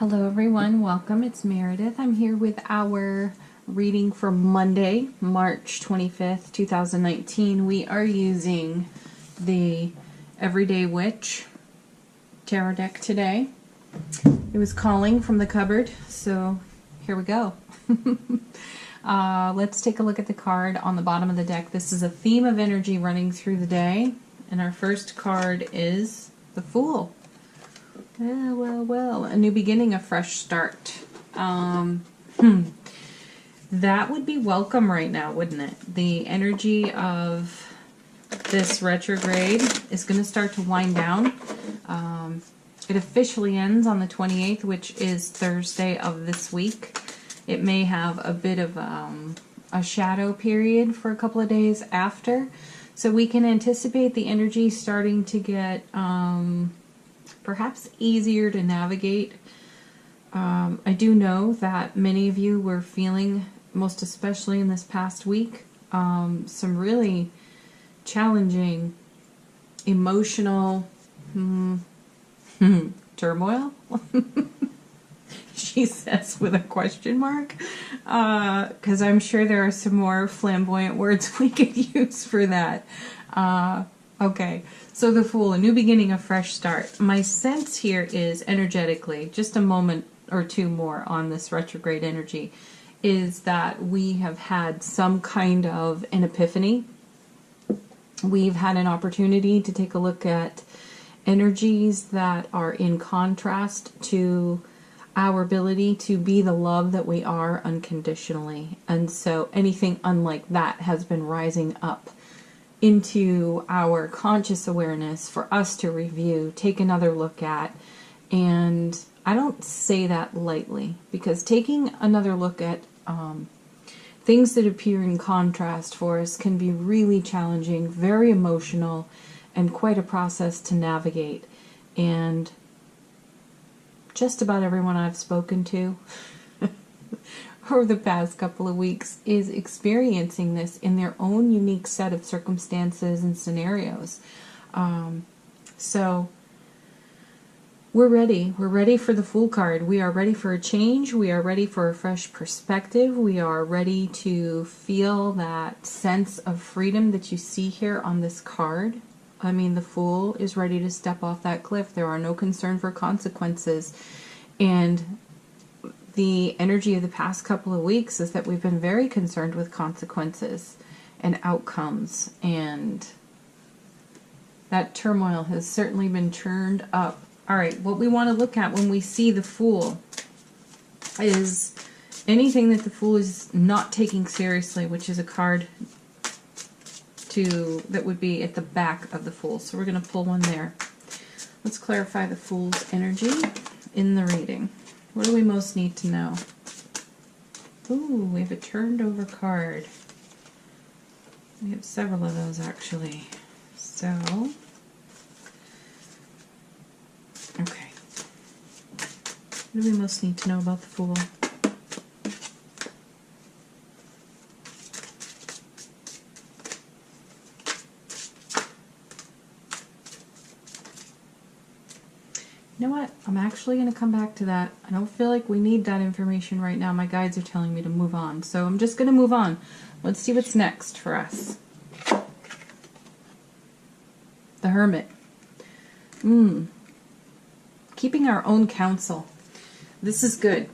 Hello everyone, welcome. It's Meredith. I'm here with our reading for Monday, March 25th, 2019. We are using the Everyday Witch tarot deck today. It was calling from the cupboard, so here we go. Let's take a look at the card on the bottom of the deck. This is a theme of energy running through the day, and our first card is the Fool. Well, a new beginning, a fresh start. That would be welcome right now, wouldn't it? The energy of this retrograde is going to start to wind down. It officially ends on the 28th, which is Thursday of this week. It may have a bit of a shadow period for a couple of days after. So we can anticipate the energy starting to get perhaps easier to navigate. I do know that many of you were feeling, most especially in this past week, some really challenging emotional turmoil. She says with a question mark, because I'm sure there are some more flamboyant words we could use for that. Okay, so the Fool, a new beginning, a fresh start. My sense here is energetically, just a moment or two more on this retrograde energy, is that we have had some kind of an epiphany. We've had an opportunity to take a look at energies that are in contrast to our ability to be the love that we are unconditionally. And so anything unlike that has been rising up into our conscious awareness for us to review, take another look at. And I don't say that lightly, because taking another look at things that appear in contrast for us can be really challenging, very emotional, and quite a process to navigate. And just about everyone I've spoken to over the past couple of weeks is experiencing this in their own unique set of circumstances and scenarios. So we're ready. We're ready for the Fool card. We are ready for a change. We are ready for a fresh perspective. We are ready to feel that sense of freedom that you see here on this card. I mean, the Fool is ready to step off that cliff. There are no concern for consequences. And the energy of the past couple of weeks is that we've been very concerned with consequences and outcomes. And that turmoil has certainly been churned up. All right, what we want to look at when we see the Fool is anything that the Fool is not taking seriously, which is a card that would be at the back of the Fool. So we're going to pull one there. Let's clarify the Fool's energy in the reading. What do we most need to know? Ooh, we have a turned over card. We have several of those actually. So, okay. What do we most need to know about the Fool? You know what? I'm actually going to come back to that. I don't feel like we need that information right now. My guides are telling me to move on. So I'm just going to move on. Let's see what's next for us. The Hermit. Keeping our own counsel. This is good.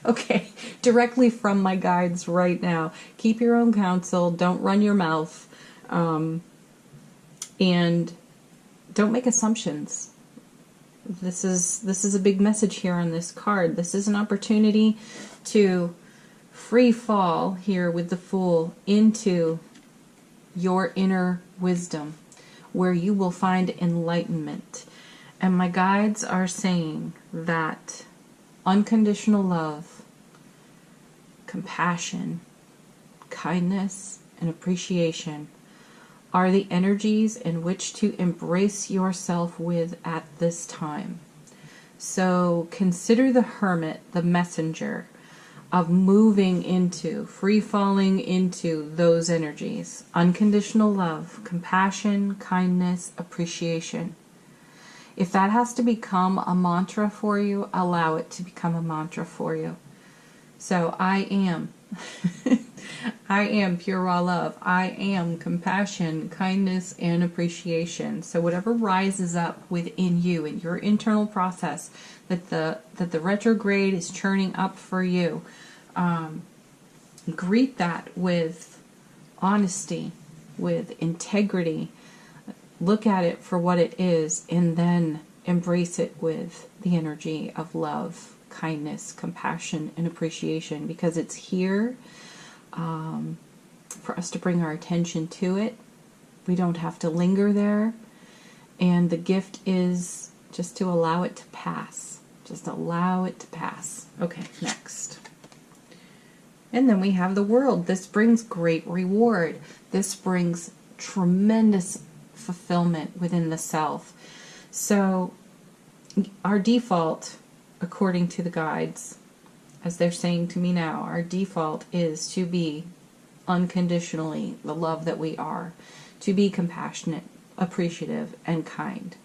Okay, directly from my guides right now. Keep your own counsel. Don't run your mouth. And don't make assumptions. This is a big message here on this card. This is an opportunity to free fall here with the Fool into your inner wisdom, where you will find enlightenment. And my guides are saying that unconditional love, compassion, kindness, and appreciation are the energies in which to embrace yourself with at this time. So consider the Hermit the messenger of moving into, free falling into those energies. Unconditional love, compassion, kindness, appreciation. If that has to become a mantra for you, allow it to become a mantra for you. So I am. I am pure raw love. I am compassion, kindness, and appreciation. So whatever rises up within you in your internal process that the retrograde is churning up for you, greet that with honesty, with integrity. Look at it for what it is, and then embrace it with the energy of love, kindness, compassion, and appreciation, because it's here for us to bring our attention to it. We don't have to linger there, and the gift is just to allow it to pass. Just allow it to pass. Okay, next. And then we have the world. This brings great reward. This brings tremendous fulfillment within the self. So our default, according to the guides, as they're saying to me now, our default is to be unconditionally the love that we are, to be compassionate, appreciative, and kind.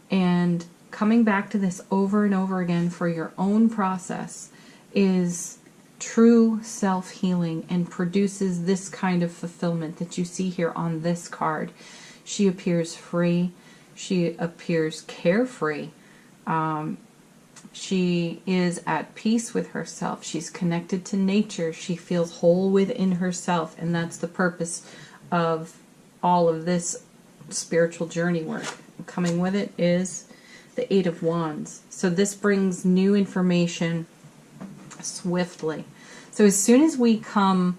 And coming back to this over and over again for your own process is true self-healing and produces this kind of fulfillment that you see here on this card. She appears free. She appears carefree. She is at peace with herself. She's connected to nature. She feels whole within herself. And that's the purpose of all of this spiritual journey work. Coming with it is the Eight of Wands. So this brings new information swiftly. So as soon as we come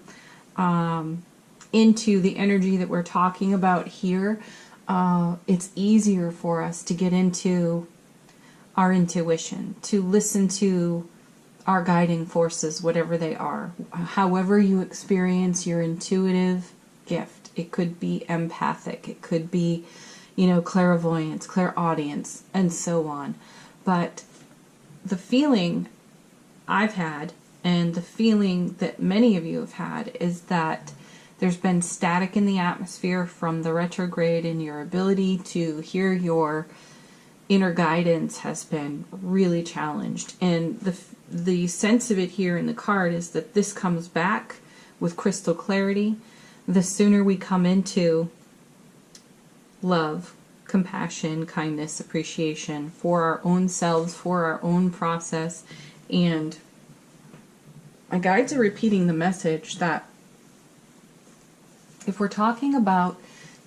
into the energy that we're talking about here, it's easier for us to get into our intuition, to listen to our guiding forces, whatever they are. However you experience your intuitive gift. It could be empathic, it could be, clairvoyance, clairaudience, and so on. But the feeling I've had, and the feeling that many of you have had, is that there's been static in the atmosphere from the retrograde, and your ability to hear your inner guidance has been really challenged. And the sense of it here in the card is that this comes back with crystal clarity the sooner we come into love, compassion, kindness, appreciation for our own selves, for our own process. And my guides are repeating the message that if we're talking about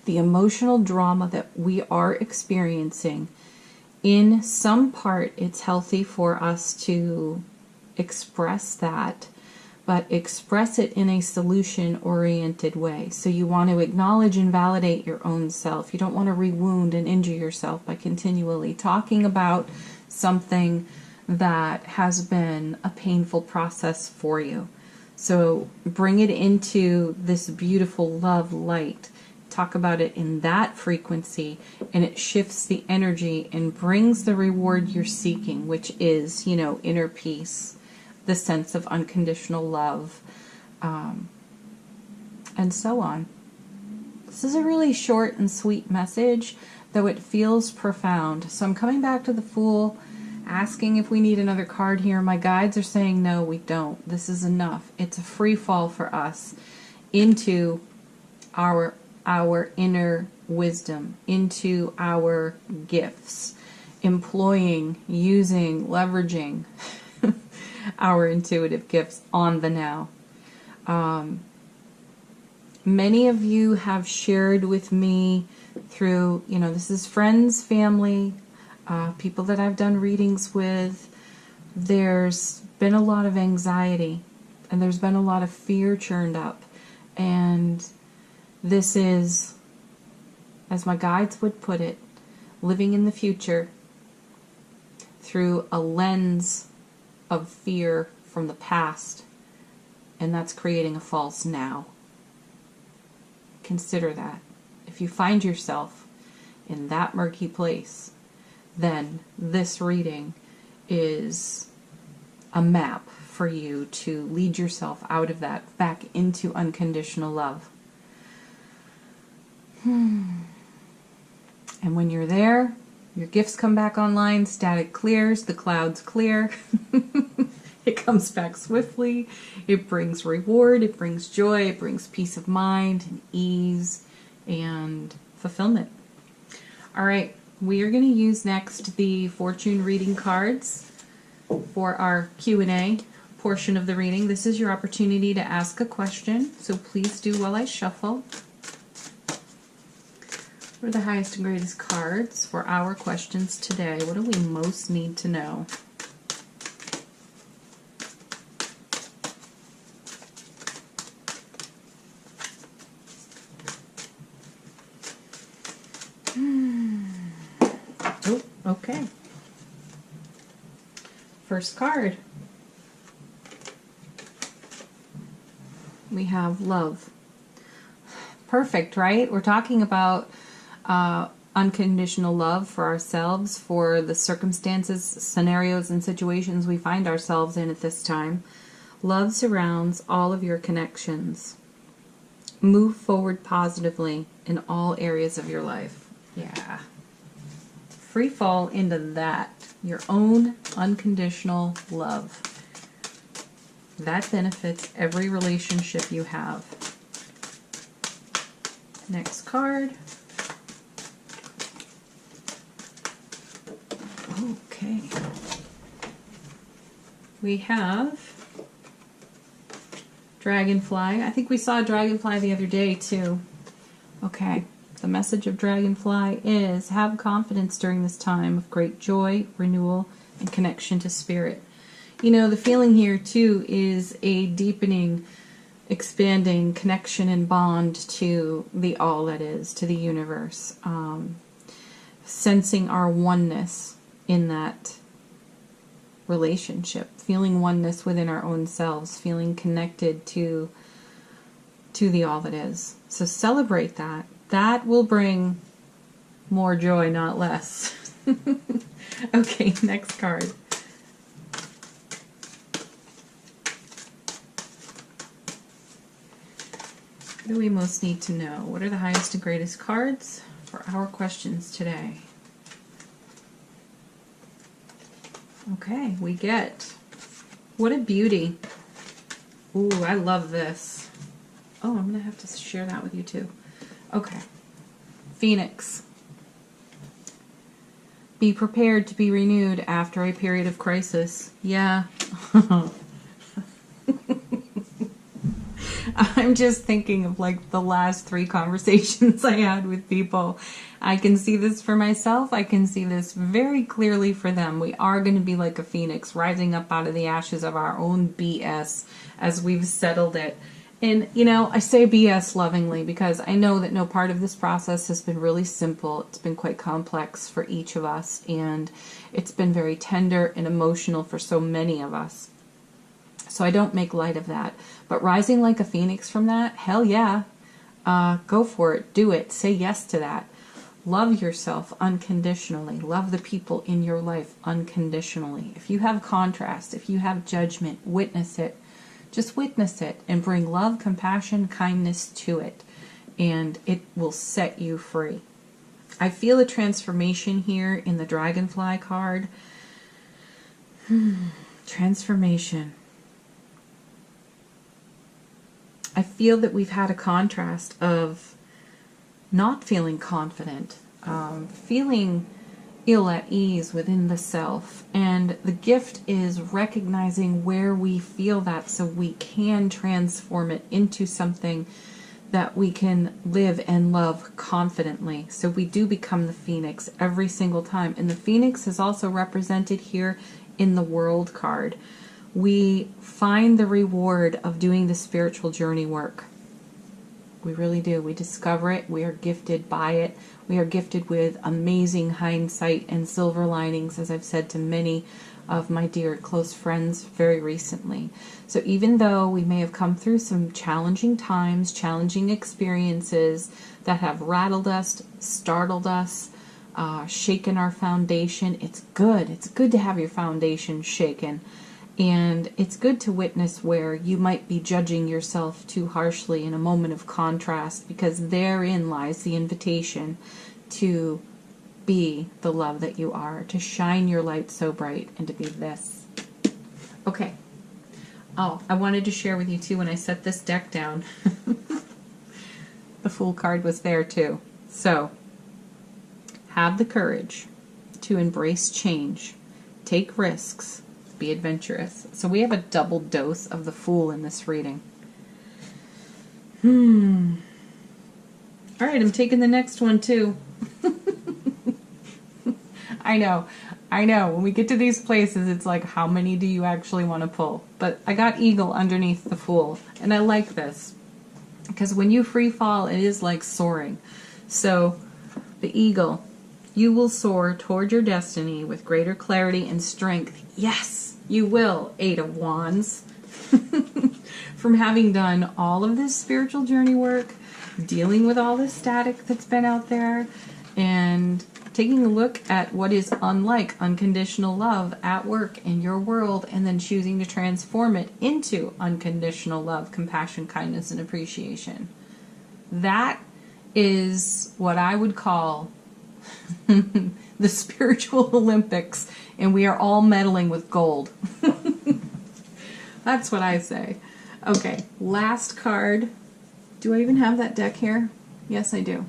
the emotional drama that we are experiencing, in some part it's healthy for us to express that, but express it in a solution-oriented way. So you want to acknowledge and validate your own self. You don't want to re-wound and injure yourself by continually talking about something that has been a painful process for you. So bring it into this beautiful love light. Talk about it in that frequency, and it shifts the energy and brings the reward you're seeking, which is, inner peace, the sense of unconditional love, and so on. This is a really short and sweet message, though it feels profound. So I'm coming back to the Fool, asking if we need another card here. My guides are saying no, we don't. This is enough. It's a free fall for us into our inner wisdom, into our gifts, employing, using, leveraging our intuitive gifts on the now. Many of you have shared with me through, this is friends, family, people that I've done readings with. There's been a lot of anxiety, and there's been a lot of fear churned up. And this is, as my guides would put it, living in the future through a lens of fear from the past, and that's creating a false now. Consider that. If you find yourself in that murky place, then this reading is a map for you to lead yourself out of that, back into unconditional love. And when you're there, Your gifts come back online, static clears, the clouds clear. It comes back swiftly. It brings reward, it brings joy, it brings peace of mind and ease and fulfillment. All right, we are going to use next the fortune reading cards for our Q&A portion of the reading. This is your opportunity to ask a question, so please do while I shuffle. What are the highest and greatest cards for our questions today? What do we most need to know? Oh, okay. First card. We have love. Perfect, right? We're talking about unconditional love for ourselves, for the circumstances, scenarios, and situations we find ourselves in at this time. Love surrounds all of your connections. Move forward positively in all areas of your life. Yeah. Free fall into that. Your own unconditional love. That benefits every relationship you have. Next card. Okay. We have Dragonfly. I think we saw a dragonfly the other day too. Okay. The message of Dragonfly is have confidence during this time of great joy, renewal, and connection to spirit. You know, the feeling here too is a deepening, expanding connection and bond to the all that is, to the universe. Sensing our oneness in that relationship, feeling oneness within our own selves, feeling connected to the all that is. So celebrate that. That will bring more joy, not less. Okay, next card. What do we most need to know? What are the highest and greatest cards for our questions today? Okay, we get, what a beauty. Ooh, I love this. Oh, I'm going to have to share that with you too. Okay. Phoenix. Be prepared to be renewed after a period of crisis. Yeah. I'm just thinking of like the last 3 conversations I had with people. I can see this for myself. I can see this very clearly for them. We are going to be like a phoenix rising up out of the ashes of our own BS as we've settled it. And, you know, I say BS lovingly because I know that no part of this process has been really simple. It's been quite complex for each of us, and it's been very tender and emotional for so many of us. So I don't make light of that. But rising like a phoenix from that, hell yeah. Go for it. Do it. Say yes to that. Love yourself unconditionally. Love the people in your life unconditionally. If you have contrast, if you have judgment, witness it. Just witness it and bring love, compassion, kindness to it, and it will set you free. I feel a transformation here in the Dragonfly card. Transformation. I feel that we've had a contrast of not feeling confident, feeling ill at ease within the self, and the gift is recognizing where we feel that so we can transform it into something that we can live and love confidently. So we do become the phoenix every single time, and the phoenix is also represented here in the world card. We find the reward of doing the spiritual journey work. We really do. We discover it. We are gifted by it. We are gifted with amazing hindsight and silver linings, as I've said to many of my dear close friends very recently. So even though we may have come through some challenging times, challenging experiences that have rattled us, startled us, shaken our foundation, it's good. It's good to have your foundation shaken. And it's good to witness where you might be judging yourself too harshly in a moment of contrast, because therein lies the invitation to be the love that you are, to shine your light so bright, and to be this. Okay. Oh, I wanted to share with you too, when I set this deck down, the Fool card was there too. So, have the courage to embrace change, take risks, be adventurous. So we have a double dose of the Fool in this reading. All right, I'm taking the next one too. I know. When we get to these places, it's like, how many do you actually want to pull? But I got Eagle underneath the Fool, and I like this. Because when you free fall, it is like soaring. So, the Eagle, you will soar toward your destiny with greater clarity and strength. Yes, you will, Eight of Wands. From having done all of this spiritual journey work, dealing with all this static that's been out there, and taking a look at what is unlike unconditional love at work in your world, and then choosing to transform it into unconditional love, compassion, kindness, and appreciation. That is what I would call the spiritual Olympics, and we are all medaling with gold. That's what I say. Okay, last card. Do I even have that deck here? Yes, I do.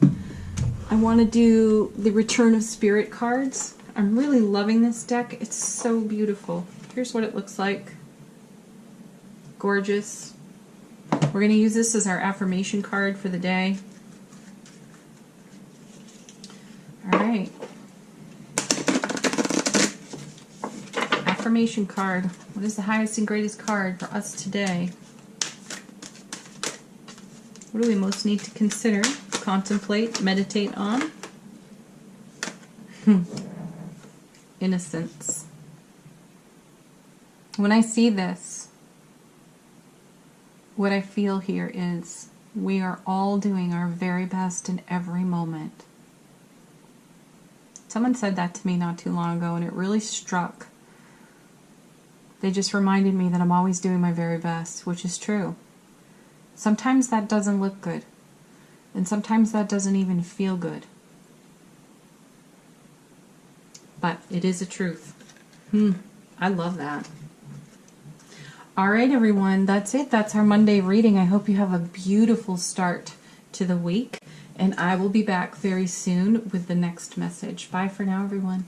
I want to do the Return of Spirit cards. I'm really loving this deck. It's so beautiful. Here's what it looks like. Gorgeous. We're going to use this as our affirmation card for the day. All right. Affirmation card. What is the highest and greatest card for us today? What do we most need to consider, contemplate, meditate on? Innocence. When I see this, what I feel here is we are all doing our very best in every moment. Someone said that to me not too long ago, and it really struck. They just reminded me that I'm always doing my very best, which is true. Sometimes that doesn't look good, and sometimes that doesn't even feel good. But it is a truth. I love that. All right, everyone, that's it. That's our Monday reading. I hope you have a beautiful start to the week, and I will be back very soon with the next message. Bye for now, everyone.